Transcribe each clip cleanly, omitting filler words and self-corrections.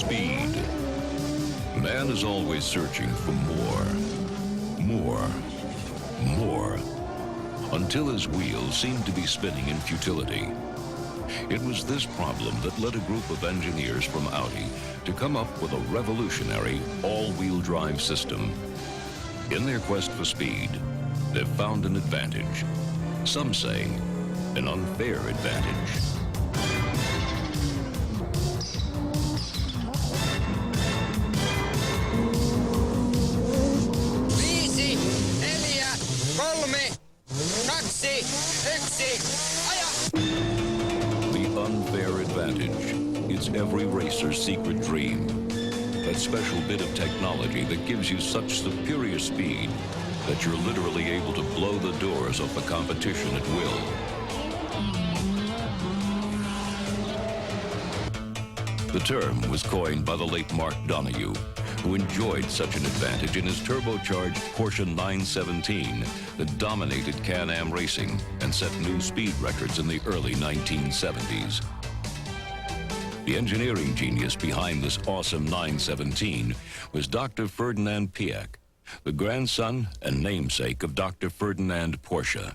Speed. Man is always searching for more, until his wheels seemed to be spinning in futility. It was this problem that led a group of engineers from Audi to come up with a revolutionary all-wheel drive system. In their quest for speed, they've found an advantage. Some say an unfair advantage. The unfair advantage. It's every racer's secret dream. That special bit of technology that gives you such superior speed that you're literally able to blow the doors off the competition at will. The term was coined by the late Mark Donoghue, who enjoyed such an advantage in his turbocharged Porsche 917 that dominated Can-Am racing and set new speed records in the early 1970s. The engineering genius behind this awesome 917 was Dr. Ferdinand Piëch, the grandson and namesake of Dr. Ferdinand Porsche.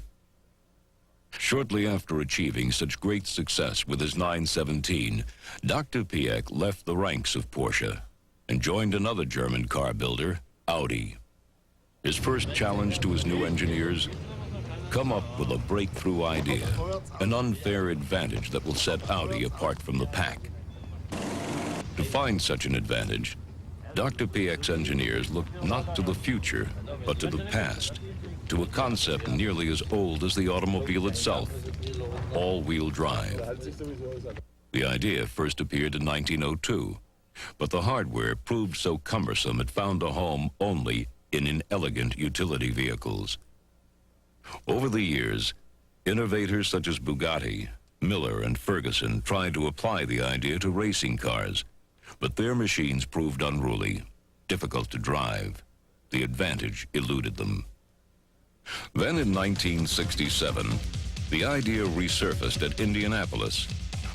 Shortly after achieving such great success with his 917, Dr. Piëch left the ranks of Porsche and joined another German car builder, Audi. His first challenge to his new engineers: come up with a breakthrough idea, an unfair advantage that will set Audi apart from the pack. To find such an advantage, Dr. Piëch's engineers looked not to the future, but to the past, to a concept nearly as old as the automobile itself: all-wheel drive. The idea first appeared in 1902, but the hardware proved so cumbersome it found a home only in inelegant utility vehicles. Over the years, innovators such as Bugatti, Miller, and Ferguson tried to apply the idea to racing cars, but their machines proved unruly, difficult to drive. The advantage eluded them. Then in 1967, the idea resurfaced at Indianapolis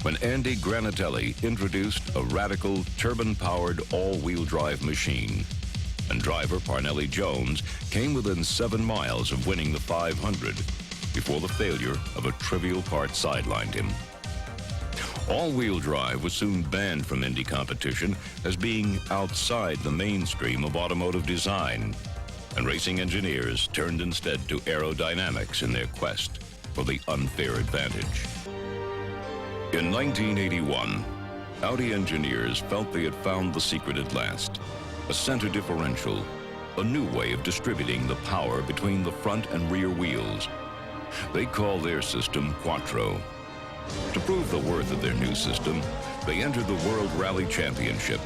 when Andy Granatelli introduced a radical turbine-powered all-wheel drive machine, and driver Parnelli Jones came within 7 miles of winning the 500 before the failure of a trivial part sidelined him. All-wheel drive was soon banned from Indy competition as being outside the mainstream of automotive design, and racing engineers turned instead to aerodynamics in their quest for the unfair advantage. In 1981, Audi engineers felt they had found the secret at last: a center differential, a new way of distributing the power between the front and rear wheels. They call their system Quattro. To prove the worth of their new system, they entered the World Rally Championship,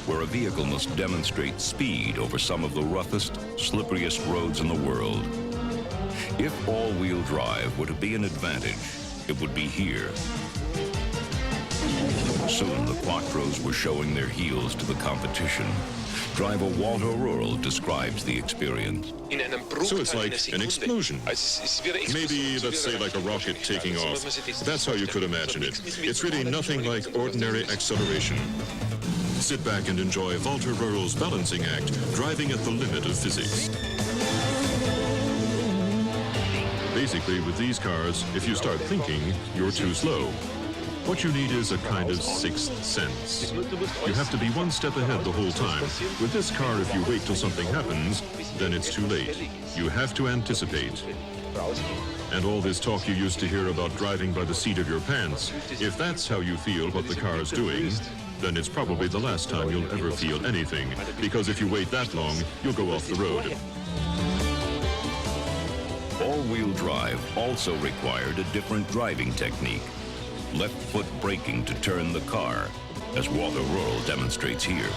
where a vehicle must demonstrate speed over some of the roughest, slipperiest roads in the world. If all-wheel drive were to be an advantage, it would be here. Soon the Quattros were showing their heels to the competition. Driver Walter Rural describes the experience. So it's like an explosion. Maybe, let's say, like a rocket taking off. That's how you could imagine it. It's really nothing like ordinary acceleration. Sit back and enjoy Walter Rural's balancing act, driving at the limit of physics. Basically, with these cars, if you start thinking, you're too slow. What you need is a kind of sixth sense. You have to be one step ahead the whole time. With this car, if you wait till something happens, then it's too late. You have to anticipate. And all this talk you used to hear about driving by the seat of your pants, if that's how you feel what the car is doing, then it's probably the last time you'll ever feel anything, because if you wait that long, you'll go off the road. All-wheel drive also required a different driving technique: left foot braking to turn the car, as Walter Rural demonstrates here.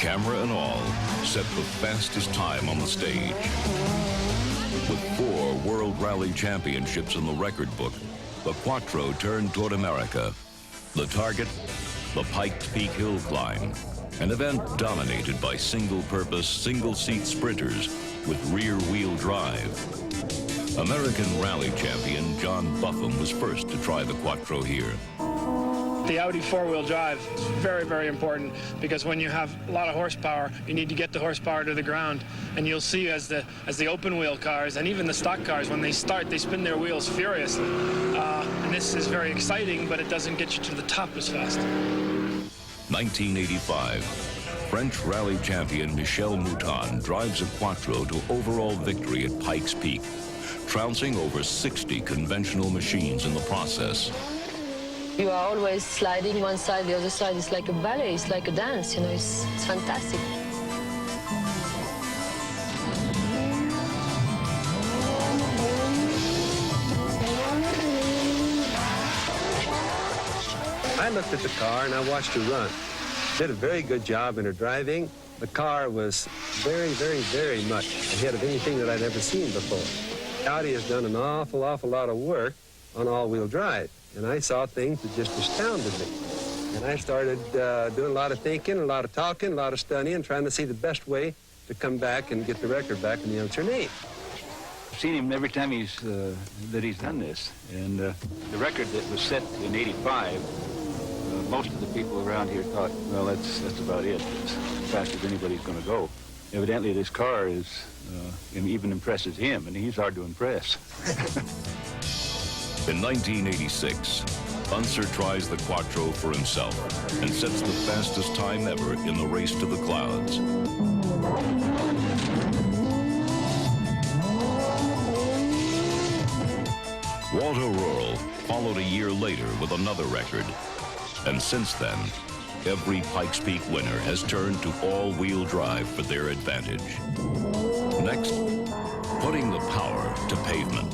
camera and all, set the fastest time on the stage. With 4 World Rally Championships in the record book, the Quattro turned toward America. The target, the Pikes Peak Hill Climb, an event dominated by single-purpose, single-seat sprinters with rear-wheel drive. American rally champion John Buffum was first to try the Quattro here. The Audi four-wheel drive is very, very important because when you have a lot of horsepower, you need to get the horsepower to the ground. And you'll see as the open-wheel cars and even the stock cars, when they start, they spin their wheels furiously. And this is very exciting, but it doesn't get you to the top as fast. 1985. French rally champion Michel Mouton drives a Quattro to overall victory at Pikes Peak, trouncing over 60 conventional machines in the process. You are always sliding one side, the other side. It's like a ballet, it's like a dance, you know, it's fantastic. I looked at the car and I watched her run. Did a very good job in her driving. The car was very, very, very much ahead of anything that I'd ever seen before. Audi has done an awful lot of work on all-wheel drive. And I saw things that just astounded me. And I started doing a lot of thinking, a lot of talking, a lot of studying, trying to see the best way to come back and get the record back in the amateur name. I've seen him every time he's done this. And the record that was set in '85, most of the people around here thought, well, that's about it. It's as fast as anybody's going to go. Evidently, this car is even impresses him, and he's hard to impress. In 1986, Unser tries the Quattro for himself and sets the fastest time ever in the race to the clouds. Walter Röhrl followed a year later with another record. And since then, every Pikes Peak winner has turned to all-wheel drive for their advantage. Next, putting the power to pavement.